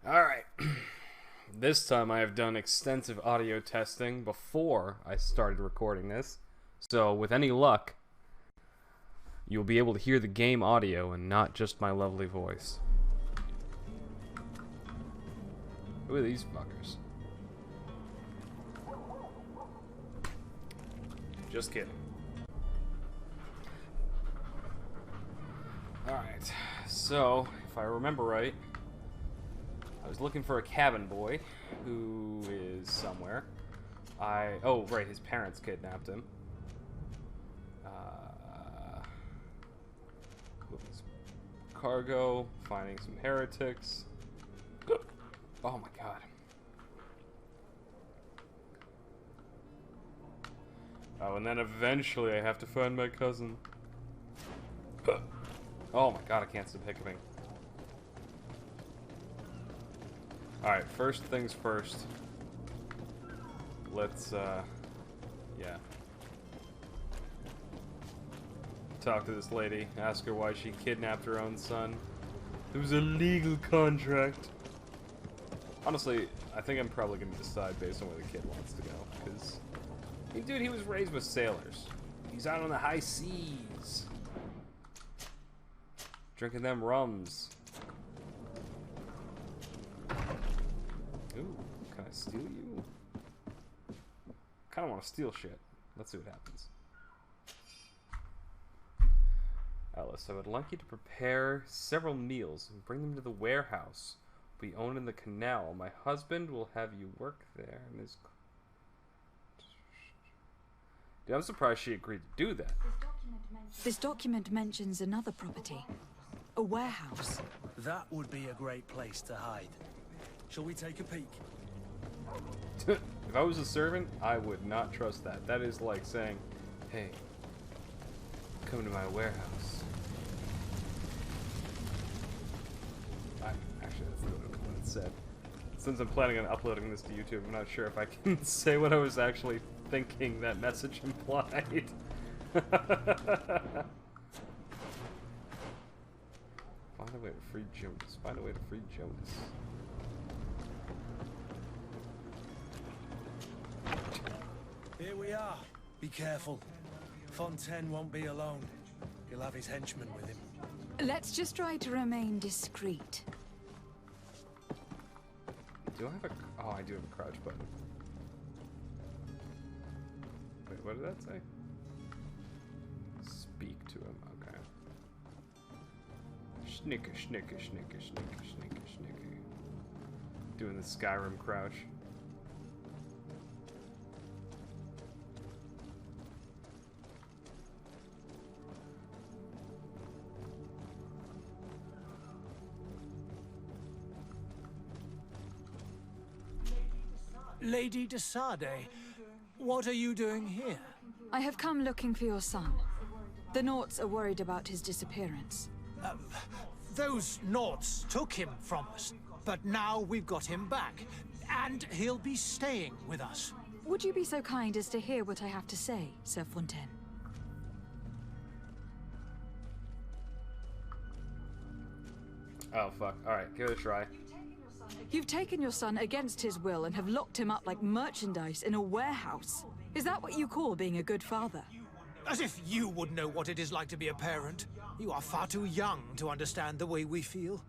Alright. This time I have done extensive audio testing before I started recording this. So, with any luck, you'll be able to hear the game audio and not just my lovely voice. Who are these fuckers? Just kidding. Alright, so, if I remember right, I was looking for a cabin boy who is somewhere. Oh, right, his parents kidnapped him. Looking some cargo, finding some heretics. Oh my god. Oh, and then eventually I have to find my cousin. Oh my god, I can't stop hiccuping. Alright, first things first. Let's, yeah. Talk to this lady, ask her why she kidnapped her own son. It was a legal contract. Honestly, I think I'm probably going to decide based on where the kid wants to go, because, dude, he was raised with sailors. He's out on the high seas. Drinking them rums. Ooh, can I steal you? Kinda wanna steal shit. Let's see what happens. Alice, I would like you to prepare several meals and bring them to the warehouse we own in the canal. My husband will have you work there and his... Dude, I'm surprised she agreed to do that. This document mentions another property. A warehouse. That would be a great place to hide. Shall we take a peek? If I was a servant, I would not trust that. That is like saying, hey, come to my warehouse. Actually, that's not what it said. Since I'm planning on uploading this to YouTube, I'm not sure if I can say what I was actually thinking that message implied. Find a way to free Jonas. Find a way to free Jonas. Here we are. Be careful. Fontaine won't be alone. He'll have his henchmen with him. Let's just try to remain discreet. Do I have a... Oh, I do have a crouch button. Wait, what did that say? Speak to him. Okay. Schnicker, schnicker, schnicker, schnicker, schnicker, schnicker. Doing the Skyrim crouch. Lady de Sade, what are you doing here? I have come looking for your son. The Naughts are worried about his disappearance. Those Naughts took him from us, but now we've got him back, and he'll be staying with us. Would you be so kind as to hear what I have to say, Sir Fontaine? Oh, fuck. Alright, give it a try. You've taken your son against his will and have locked him up like merchandise in a warehouse. Is that what you call being a good father? As if you would know what it is like to be a parent. You are far too young to understand the way we feel.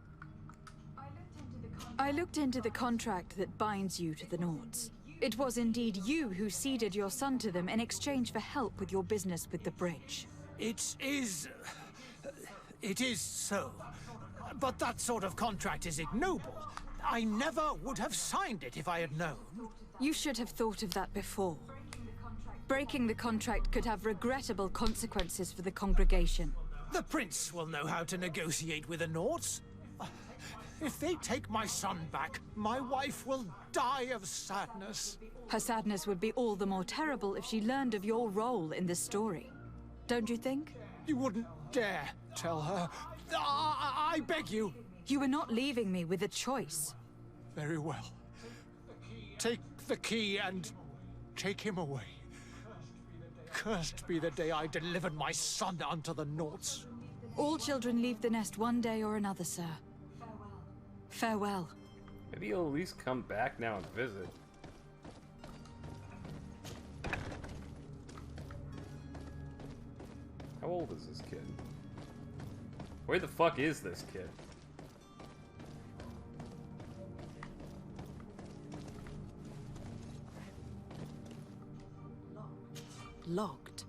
I looked into the contract that binds you to the Naughts. It was indeed you who ceded your son to them in exchange for help with your business with the bridge. It is so. But that sort of contract is ignoble. I never would have signed it if I had known. You should have thought of that before. Breaking the contract could have regrettable consequences for the congregation. The prince will know how to negotiate with the Naughts. If they take my son back, my wife will die of sadness. Her sadness would be all the more terrible if she learned of your role in this story. Don't you think? You wouldn't dare tell her. I beg you. You were not leaving me with a choice. Very well. Take the key and take him away. Cursed be the day I delivered my son unto the Naughts. All children leave the nest one day or another, sir. Farewell. Maybe he'll at least come back now and visit. How old is this kid? Where the fuck is this kid? Locked.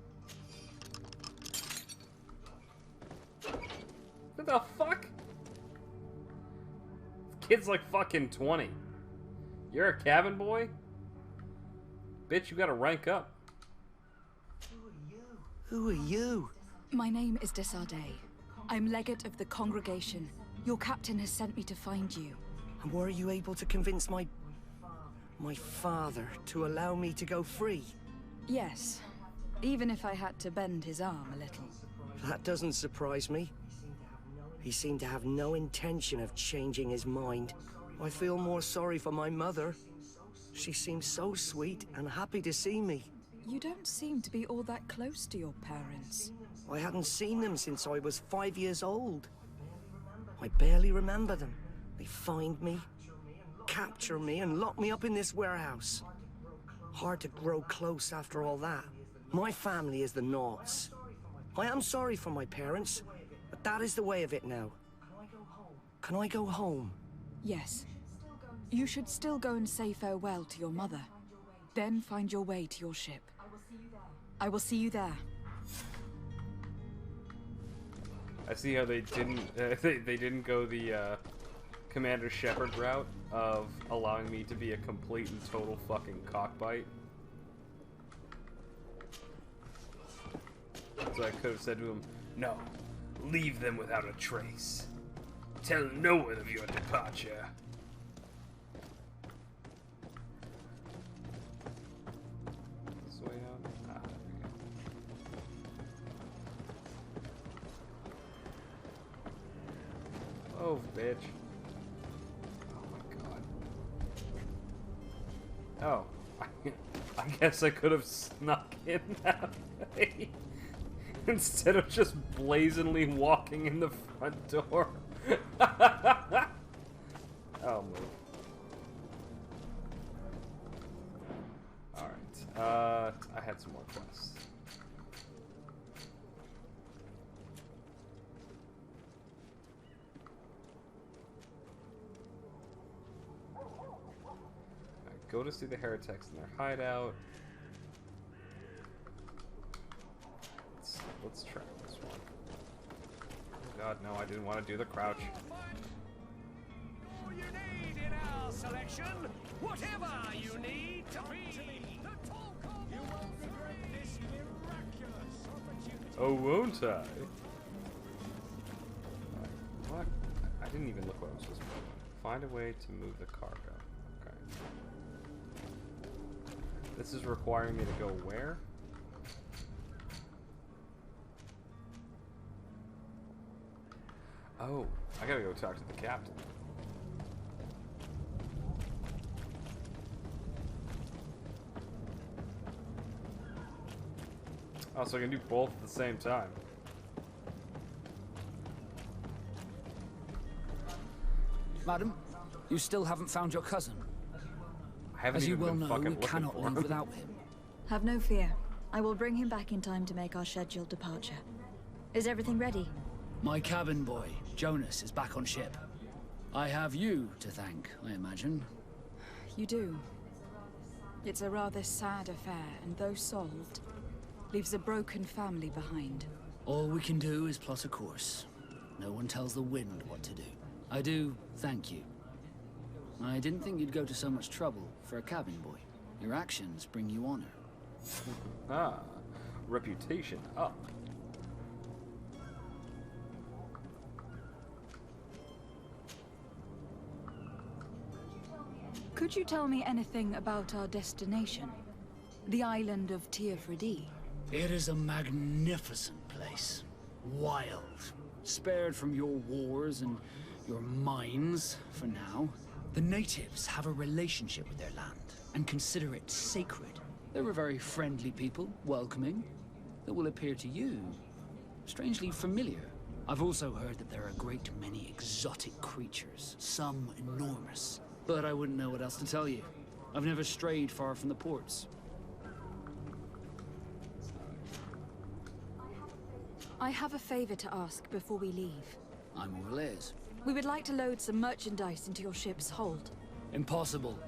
What the fuck? This kid's like fucking 20. You're a cabin boy? Bitch, you gotta rank up. Who are you? My name is Desardet. I'm legate of the congregation. Your captain has sent me to find you. And were you able to convince my father to allow me to go free? Yes. Even if I had to bend his arm a little. That doesn't surprise me. He seemed to have no intention of changing his mind. I feel more sorry for my mother. She seemed so sweet and happy to see me. You don't seem to be all that close to your parents. I hadn't seen them since I was 5 years old. I barely remember them. They find me, capture me, and lock me up in this warehouse. Hard to grow close after all that. My family is the Naughts. I am sorry for my parents, but that is the way of it now. Can I go home? Yes. You should still go and say farewell to your mother. Then find your way to your ship. I will see you there. I see how they didn't they didn't go the Commander Shepard route of allowing me to be a complete and total fucking cockbite. So I could have said to him, "No, leave them without a trace. Tell no one of your departure." This way out? Ah, there we go. Oh, bitch. Oh my god. Oh. I guess I could have snuck in that way. Instead of just blazingly walking in the front door. I'll move. Alright. I had some more quests. Alright, go to see the heretics in their hideout. Let's try this one. Oh god, no, I didn't want to do the crouch. All you need in our selection, whatever you need to be. The talk of you won't regret this miraculous opportunity. Oh, won't I? What? I didn't even look what I was supposed to do. Find a way to move the cargo. Okay. This is requiring me to go where? Oh, I gotta go talk to the captain. Oh, so I can do both at the same time. Madam, you still haven't found your cousin. I haven't As you even well been know, fucking we looking cannot for leave him. without him. Have no fear. I will bring him back in time to make our scheduled departure. Is everything ready? My cabin boy, Jonas, is back on ship. I have you to thank, I imagine. You do. It's a rather sad affair, and though solved, leaves a broken family behind. All we can do is plot a course. No one tells the wind what to do. I do thank you. I didn't think you'd go to so much trouble for a cabin boy. Your actions bring you honor. Ah, reputation up. Could you tell me anything about our destination? The island of Teofredi? It is a magnificent place. Wild. Spared from your wars and your mines, for now. The natives have a relationship with their land and consider it sacred. They're a very friendly people, welcoming, that will appear to you strangely familiar. I've also heard that there are a great many exotic creatures, some enormous. but I wouldn't know what else to tell you. I've never strayed far from the ports. I have a favor to ask before we leave. I'm all ears. We would like to load some merchandise into your ship's hold. Impossible.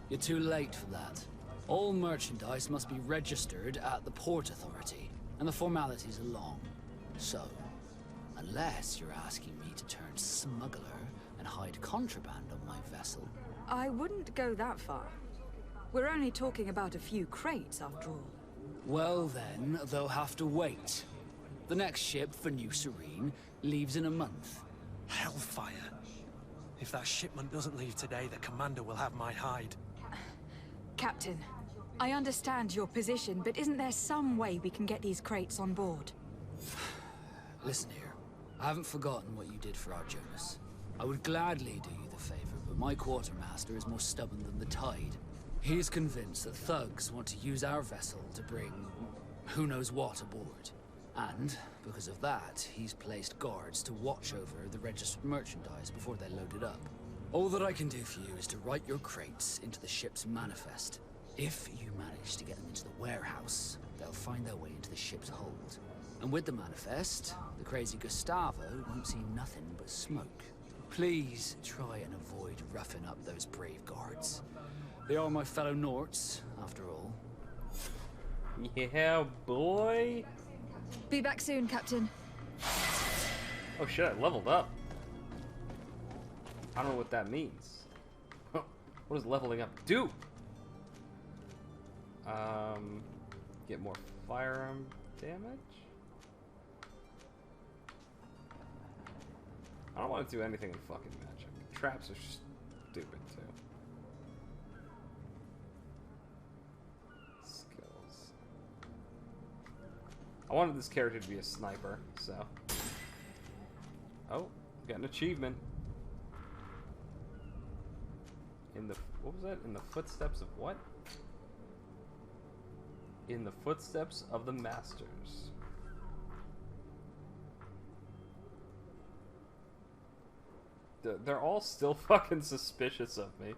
You're too late for that. All merchandise must be registered at the Port Authority, and the formalities are long. So, unless you're asking me to turn smuggler and hide contraband on my vessel... I wouldn't go that far. We're only talking about a few crates, after all. Well then, they'll have to wait. The next ship for New Serene leaves in a month. Hellfire. If that shipment doesn't leave today, the commander will have my hide. Captain, I understand your position, but isn't there some way we can get these crates on board? Listen here, I haven't forgotten what you did for our Jonas. I would gladly do you the favor, but my quartermaster is more stubborn than the tide. He is convinced that thugs want to use our vessel to bring who knows what aboard. And, because of that, he's placed guards to watch over the registered merchandise before they're loaded up. All that I can do for you is to write your crates into the ship's manifest. If you manage to get them into the warehouse, they'll find their way into the ship's hold. And with the manifest, the crazy Gustavo won't see nothing but smoke. Please try and avoid roughing up those brave guards. They are my fellow Norts, after all. Yeah, boy. Be back soon, Captain. Oh shit, I leveled up. I don't know what that means. What does leveling up do? Get more firearm damage? I don't want to do anything in fucking magic. Traps are stupid too. Skills. I wanted this character to be a sniper, so. Oh, got an achievement. In the, what was that? In the footsteps of what? In the footsteps of the masters. They're all still fucking suspicious of me.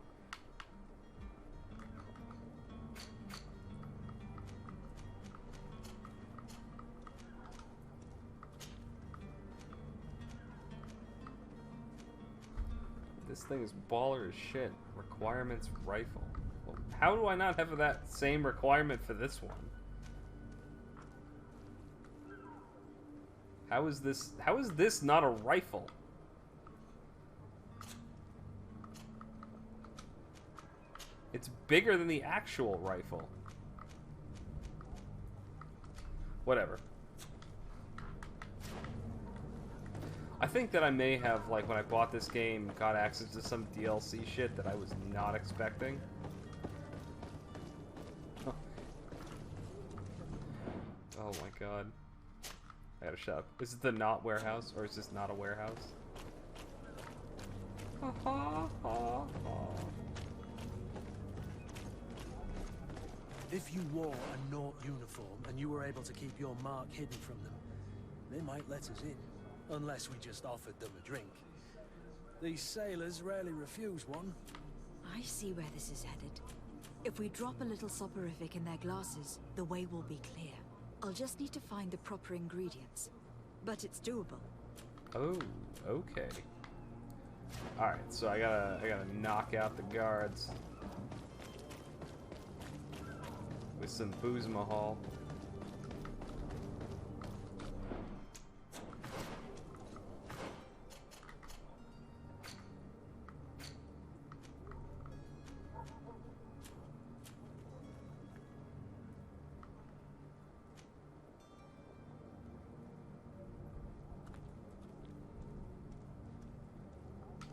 This thing is baller as shit. Requirements rifle. Well, how do I not have that same requirement for this one? How is this not a rifle? It's bigger than the actual rifle. Whatever. I think that I may have, like, when I bought this game, got access to some DLC shit that I was not expecting. Oh my god. I gotta shut up. Is it the not warehouse, or is this not a warehouse? If you wore a Nort uniform and you were able to keep your mark hidden from them, they might let us in. Unless we just offered them a drink. These sailors rarely refuse one. I see where this is headed. If we drop a little soporific in their glasses, the way will be clear. I'll just need to find the proper ingredients. But it's doable. Oh, okay. Alright, so I gotta knock out the guards. With some booze mahal.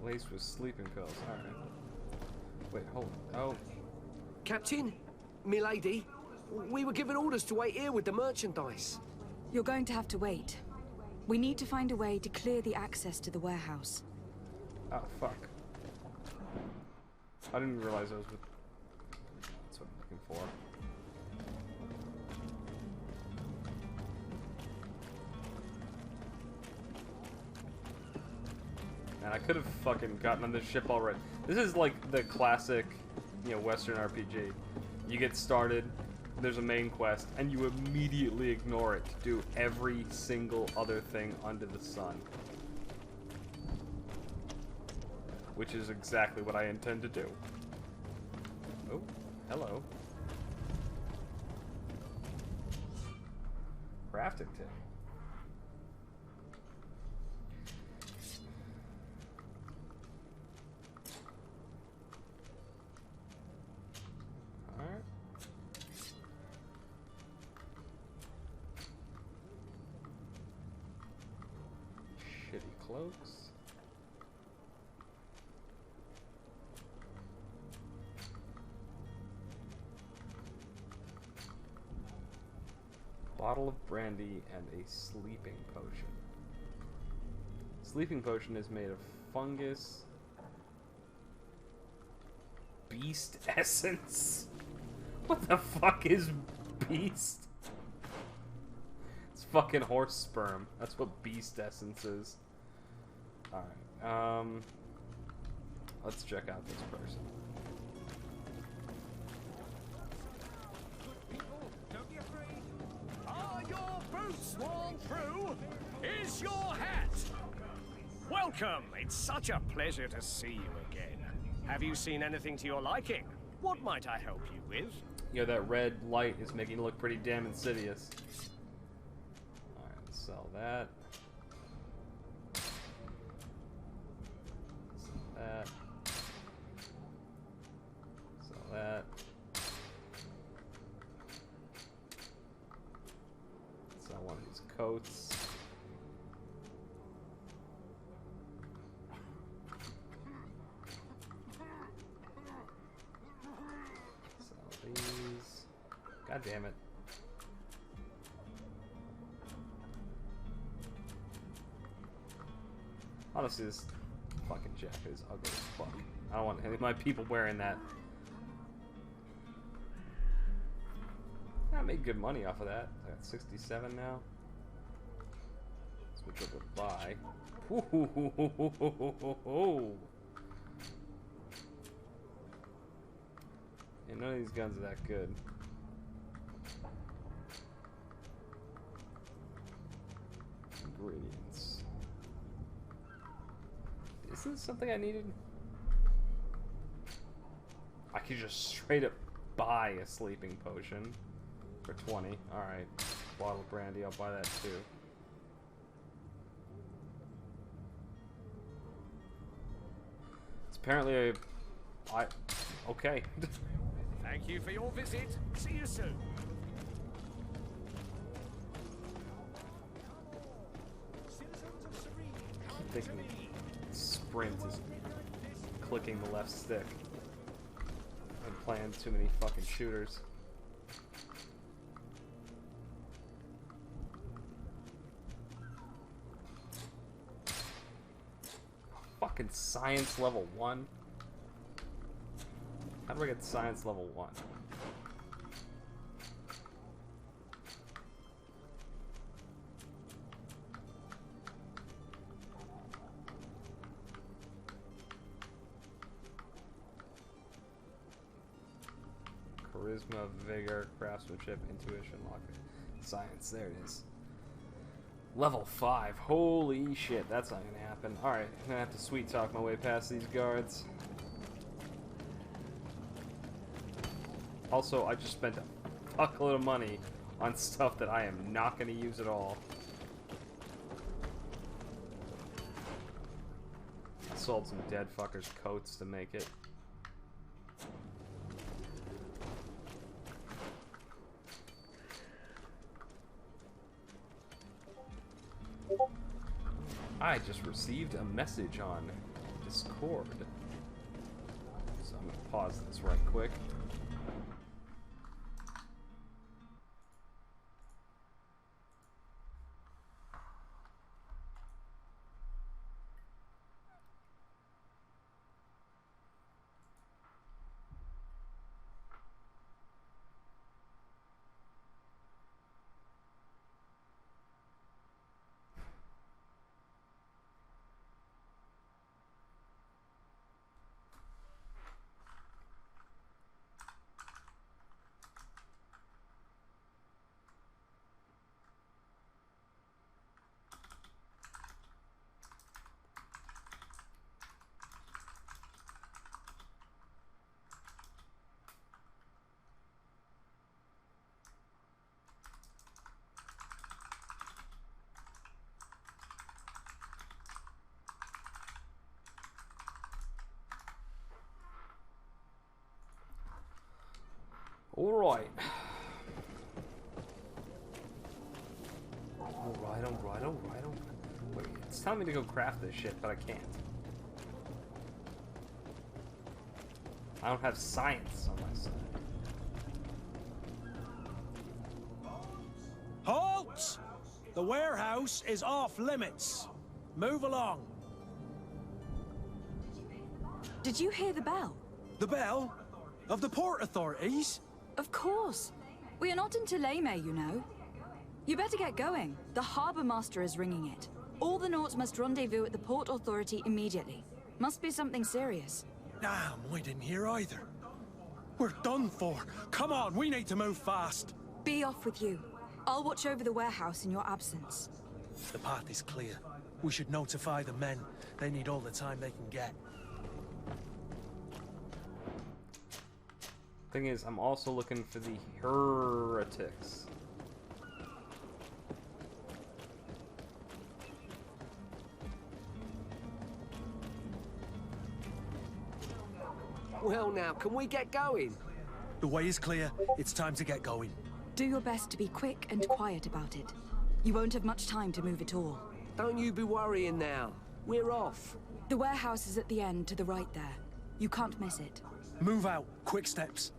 Laced with sleeping pills. Alright. Wait, hold on. Oh. Captain, milady, we were given orders to wait here with the merchandise. You're going to have to wait. We need to find a way to clear the access to the warehouse. Oh, fuck. I didn't realize I was with... That's what I'm looking for. And I could have fucking gotten on this ship already. This is like the classic, you know, Western RPG. You get started, there's a main quest, and you immediately ignore it to do every single other thing under the sun. Which is exactly what I intend to do. Oh, hello. Crafting tip. Alright. Shitty cloaks. Bottle of brandy and a sleeping potion. Sleeping potion is made of fungus. Beast essence? What the fuck is beast? It's fucking horse sperm. That's what beast essence is. Alright, let's check out this person. Boots worn through is your hat. Welcome. It's such a pleasure to see you again. Have you seen anything to your liking? What might I help you with? You know, that red light is making it look pretty damn insidious. Alright, sell that. Sell that. Sell that. Sell one of these coats. Sell these. God damn it. Honestly, this fucking jacket is ugly as fuck. I don't want any of my people wearing that. I made good money off of that. I got 67 now. Switch over to buy. Yeah, none of these guns are that good. Ingredients. Isn't this something I needed? I could just straight up buy a sleeping potion. For 20. Alright. Bottle of brandy, I'll buy that too. It's apparently a... okay. Thank you for your visit. See you soon. I'm thinking sprint is clicking the left stick. I'm playing too many fucking shooters. Fucking science level 1? How do I get science level 1? Charisma, vigor, craftsmanship, intuition, logic, science. There it is. Level 5. Holy shit, that's not gonna happen. Alright, I'm gonna have to sweet talk my way past these guards. Also, I just spent a fuckload of money on stuff that I am not gonna use at all. I sold some dead fuckers' coats to make it. I just received a message on Discord. So I'm gonna pause this right quick. Alright. Alright. Wait, it's telling me to go craft this shit, but I can't. I don't have science on my side. Halt! The warehouse is off limits. Move along. Did you hear the bell? The bell? Of the port authorities? Of course. We are not in Thélème, you know. You better get going. The Harbour Master is ringing it. All the Nauts must rendezvous at the Port Authority immediately. Must be something serious. Damn, we didn't hear either. We're done for. Come on, we need to move fast. Be off with you. I'll watch over the warehouse in your absence. The path is clear. We should notify the men. They need all the time they can get. Thing is, I'm also looking for the heretics. Well now, can we get going? The way is clear. It's time to get going. Do your best to be quick and quiet about it. You won't have much time to move at all. Don't you be worrying now. We're off. The warehouse is at the end to the right there. You can't miss it. Move out. Quick steps.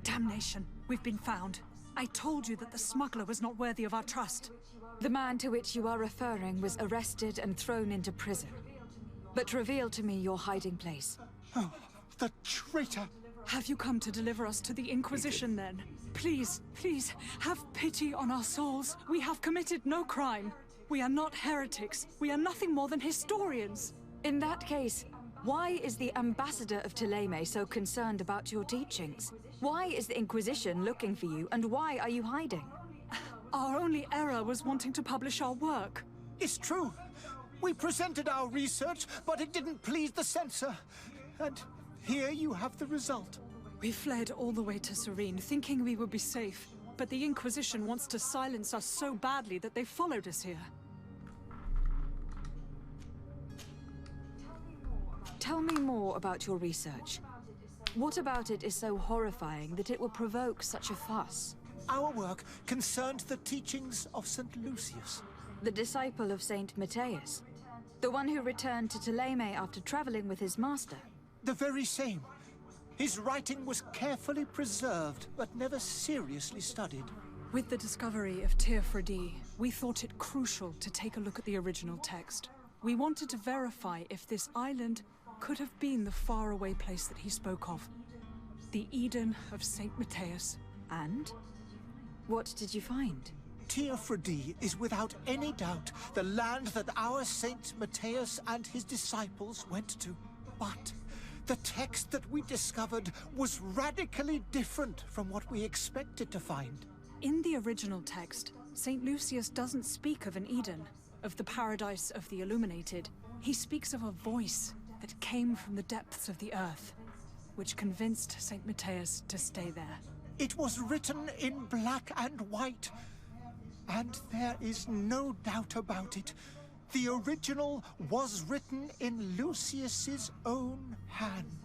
Damnation. We've been found. I told you that the smuggler was not worthy of our trust. The man to which you are referring was arrested and thrown into prison. But reveal to me your hiding place. Oh, the traitor! Have you come to deliver us to the Inquisition, then? Please, please, have pity on our souls. We have committed no crime. We are not heretics. We are nothing more than historians. In that case, why is the ambassador of Thélème so concerned about your teachings? Why is the Inquisition looking for you, and why are you hiding? Our only error was wanting to publish our work. It's true. We presented our research, but it didn't please the censor. And here you have the result. We fled all the way to Serene, thinking we would be safe. But the Inquisition wants to silence us so badly that they followed us here. Tell me more about your research. What about it is so horrifying that it will provoke such a fuss? Our work concerned the teachings of St. Lucius. The disciple of Saint Matthias. The one who returned to Thélème after traveling with his master. The very same. His writing was carefully preserved, but never seriously studied. With the discovery of Teofredi, we thought it crucial to take a look at the original text. We wanted to verify if this island could have been the faraway place that he spoke of. The Eden of Saint Matthias. And? What did you find? Teofredi is without any doubt the land that our Saint Matthias and his disciples went to. But the text that we discovered was radically different from what we expected to find. In the original text, Saint Lucius doesn't speak of an Eden, of the paradise of the illuminated. He speaks of a voice that came from the depths of the earth, which convinced Saint Matthias to stay there. It was written in black and white, and there is no doubt about it. The original was written in Lucius's own hand.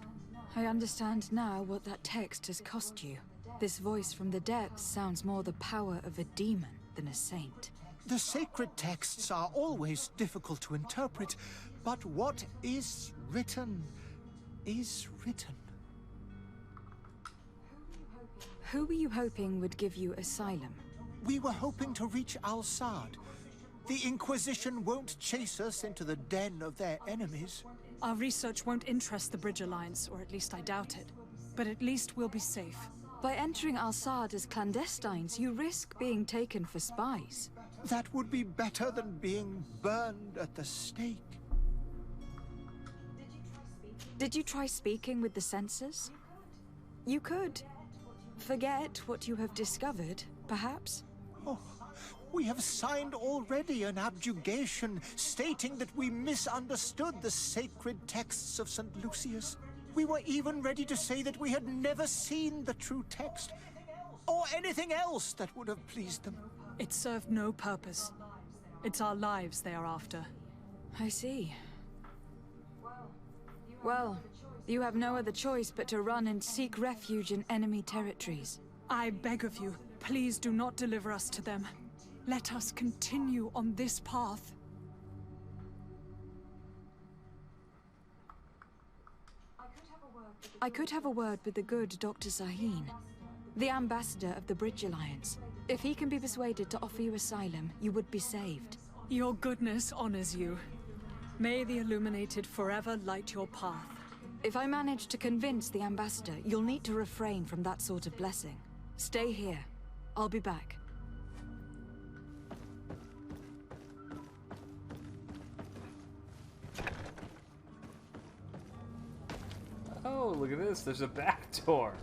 I understand now what that text has cost you. This voice from the depths sounds more the power of a demon than a saint. The sacred texts are always difficult to interpret, but what is written is written. Who were you hoping would give you asylum? We were hoping to reach Al-Sad. The Inquisition won't chase us into the den of their enemies. Our research won't interest the Bridge Alliance, or at least I doubt it. But at least we'll be safe. By entering Al-Sad as clandestines, you risk being taken for spies. That would be better than being burned at the stake. Did you try speaking with the censors? You could. Forget what you have discovered perhaps? Oh, we have signed already an abjugation stating that we misunderstood the sacred texts of St. Lucius. We were even ready to say that we had never seen the true text, or anything else that would have pleased them. It served no purpose. It's our lives they are after. I see. Well, you have no other choice but to run and seek refuge in enemy territories. I beg of you, please do not deliver us to them. Let us continue on this path. I could have a word with the good Dr. Sahin, the ambassador of the Bridge Alliance. If he can be persuaded to offer you asylum, you would be saved. Your goodness honors you. May the Illuminated forever light your path. If I manage to convince the ambassador, you'll need to refrain from that sort of blessing. Stay here. I'll be back. Oh, look at this. There's a back door.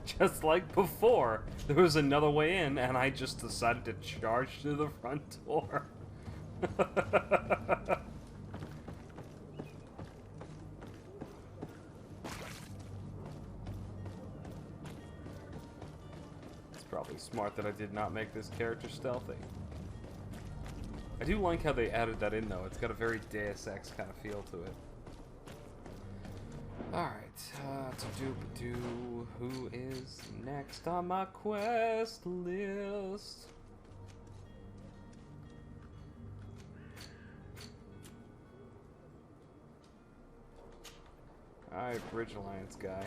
Just like before. There was another way in, and I just decided to charge to the front door. It's probably smart that I did not make this character stealthy. I do like how they added that in, though. It's got a very Deus Ex kind of feel to it. Alright, who is next on my quest list? Alright, Bridge Alliance guy.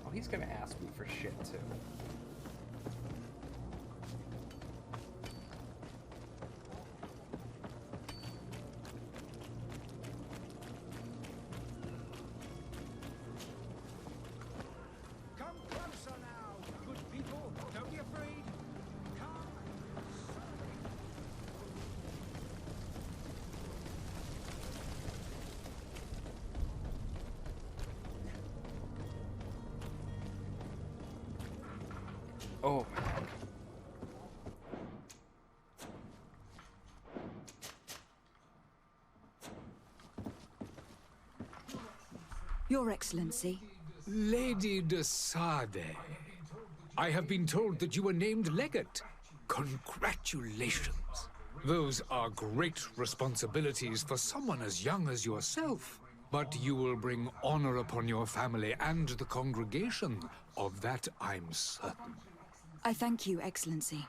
Oh, he's gonna ask me for shit, too. Oh, man. Your Excellency. Lady de Sade, I have been told that you were named legate. Congratulations. Those are great responsibilities for someone as young as yourself. But you will bring honor upon your family and the congregation. Of that, I'm certain. I thank you, Excellency.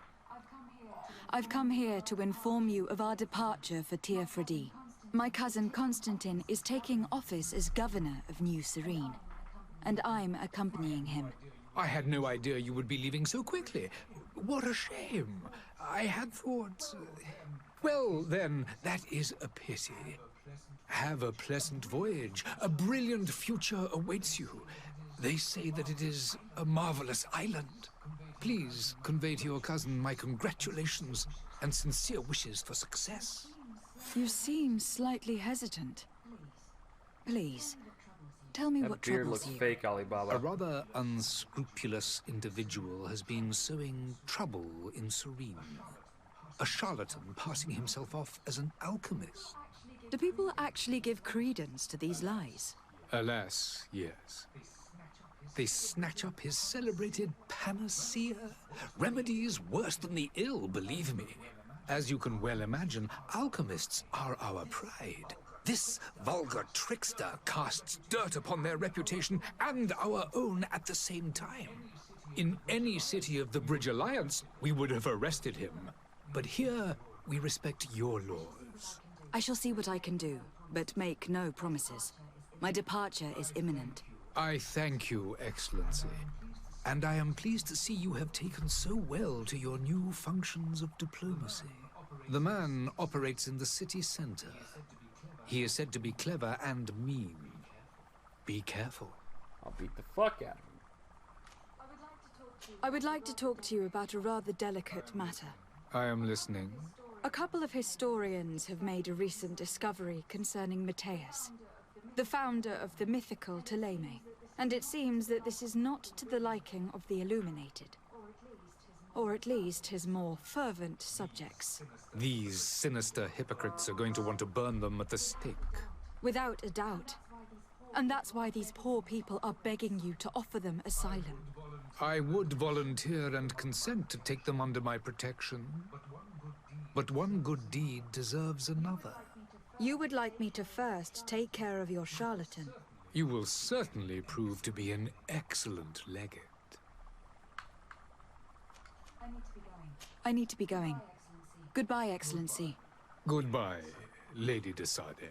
I've come here to inform you of our departure for Teofredi. My cousin Constantine is taking office as governor of New Serene, and I'm accompanying him. I had no idea you would be leaving so quickly. What a shame. I had thought... Well, then, that is a pity. Have a pleasant voyage. A brilliant future awaits you. They say that it is a marvelous island. Please convey to your cousin my congratulations and sincere wishes for success. You seem slightly hesitant. Please, tell me what That beard troubles looks you. fake, Alibaba. A rather unscrupulous individual has been sowing trouble in Serene. A charlatan passing himself off as an alchemist. Do people actually give credence to these lies? Alas, yes. They snatch up his celebrated panacea. Remedies worse than the ill, believe me. As you can well imagine, alchemists are our pride. This vulgar trickster casts dirt upon their reputation and our own at the same time. In any city of the Bridge Alliance, we would have arrested him. But here, we respect your laws. I shall see what I can do, but make no promises. My departure is imminent. I thank you, Excellency. And I am pleased to see you have taken so well to your new functions of diplomacy. The man operates in the city center. He is said to be clever and mean. Be careful. I'll beat the fuck out of him. I would like to talk to you about a rather delicate matter. I am listening. A couple of historians have made a recent discovery concerning Matthias, the founder of the mythical Ptolemy, and it seems that this is not to the liking of the Illuminated. Or at least his more fervent subjects. These sinister hypocrites are going to want to burn them at the stake. Without a doubt. And that's why these poor people are begging you to offer them asylum. I would volunteer and consent to take them under my protection. But one good deed deserves another. You would like me to first take care of your charlatan. You will certainly prove to be an excellent legate. I need to be going. Goodbye, Excellency. Goodbye, Lady de Sade.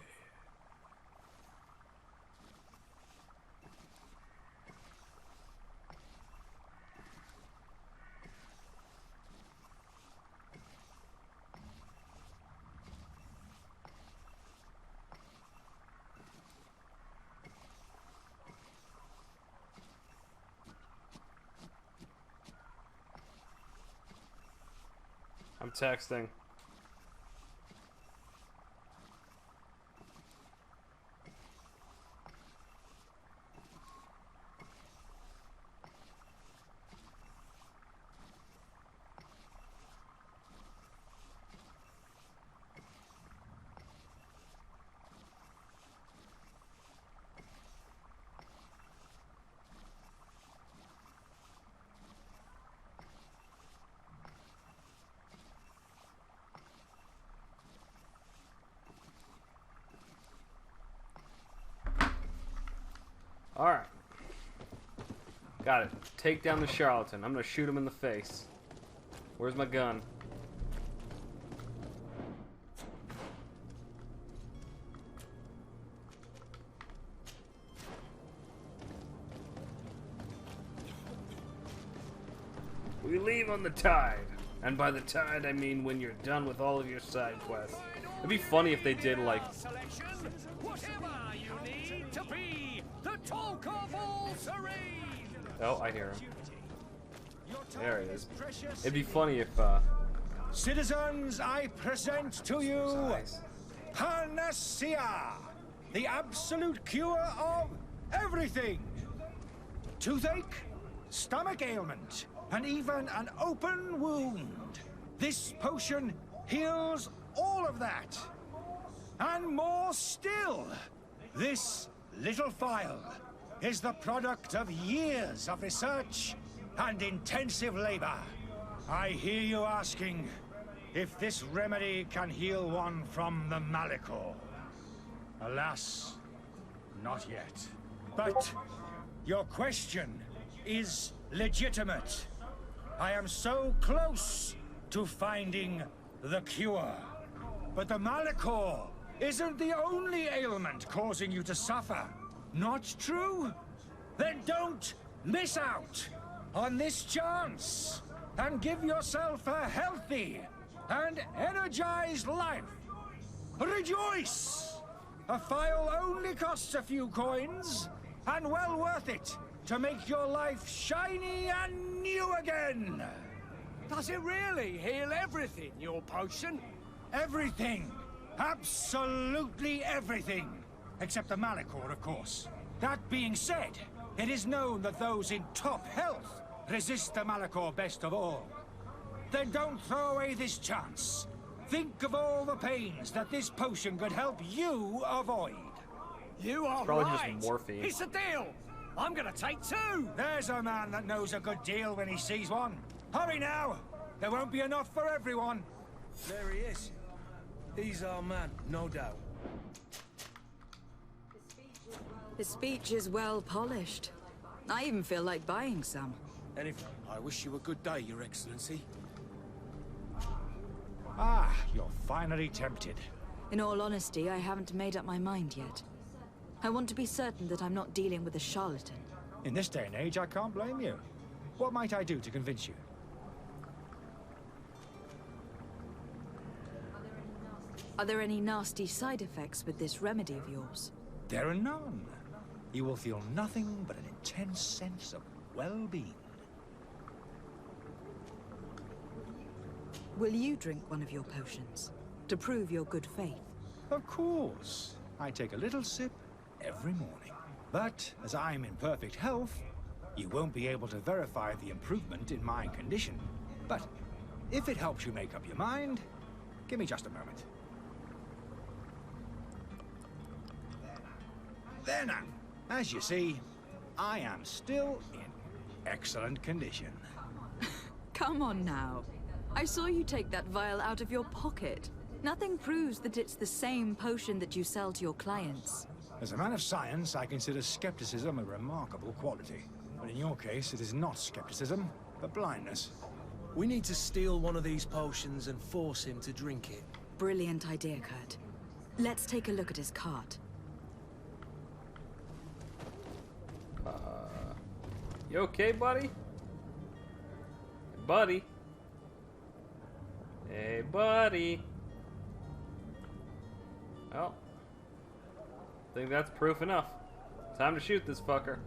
I'm texting. Alright. Got it. Take down the charlatan. I'm gonna shoot him in the face. Where's my gun? We leave on the tide. And by the tide, I mean when you're done with all of your side quests. It'd be funny if they did, like... Whatever you need to be the talk of all serene. Oh, I hear him. There he is. It'd be funny if, Citizens, I present to you Panacea, the absolute cure of everything. Toothache, stomach ailment, and even an open wound. This potion heals all of that. And more still, this little phial is the product of years of research and intensive labor. I hear you asking if this remedy can heal one from the Malachor. Alas, not yet. But your question is legitimate. I am so close to finding the cure. But the Malachor isn't the only ailment causing you to suffer. Not true? Then don't miss out on this chance and give yourself a healthy and energized life. Rejoice! A phial only costs a few coins, and well worth it to make your life shiny and new again. Does it really heal everything, your potion? Everything. Absolutely everything. Except the Malachor, of course. That being said, it is known that those in top health resist the Malachor best of all. Then don't throw away this chance. Think of all the pains that this potion could help you avoid. You are probably right. just morphine. It's a deal. I'm gonna take two. There's a man that knows a good deal when he sees one. Hurry now. There won't be enough for everyone. There he is. He's our man, no doubt. The speech is well polished. I even feel like buying some. And if I wish you a good day, Your Excellency. Ah, you're finally tempted. In all honesty, I haven't made up my mind yet. I want to be certain that I'm not dealing with a charlatan. In this day and age, I can't blame you. What might I do to convince you? Are there any nasty side effects with this remedy of yours? There are none. You will feel nothing but an intense sense of well-being. Will you drink one of your potions to prove your good faith? Of course. I take a little sip every morning. But as I'm in perfect health, you won't be able to verify the improvement in my condition. But if it helps you make up your mind, give me just a moment. There now. As you see, I am still in excellent condition. Come on now. I saw you take that vial out of your pocket. Nothing proves that it's the same potion that you sell to your clients. As a man of science, I consider skepticism a remarkable quality. But in your case, it is not skepticism, but blindness. We need to steal one of these potions and force him to drink it. Brilliant idea, Kurt. Let's take a look at his cart. You okay, buddy? Buddy? Hey, buddy. Well, I think that's proof enough. Time to shoot this fucker.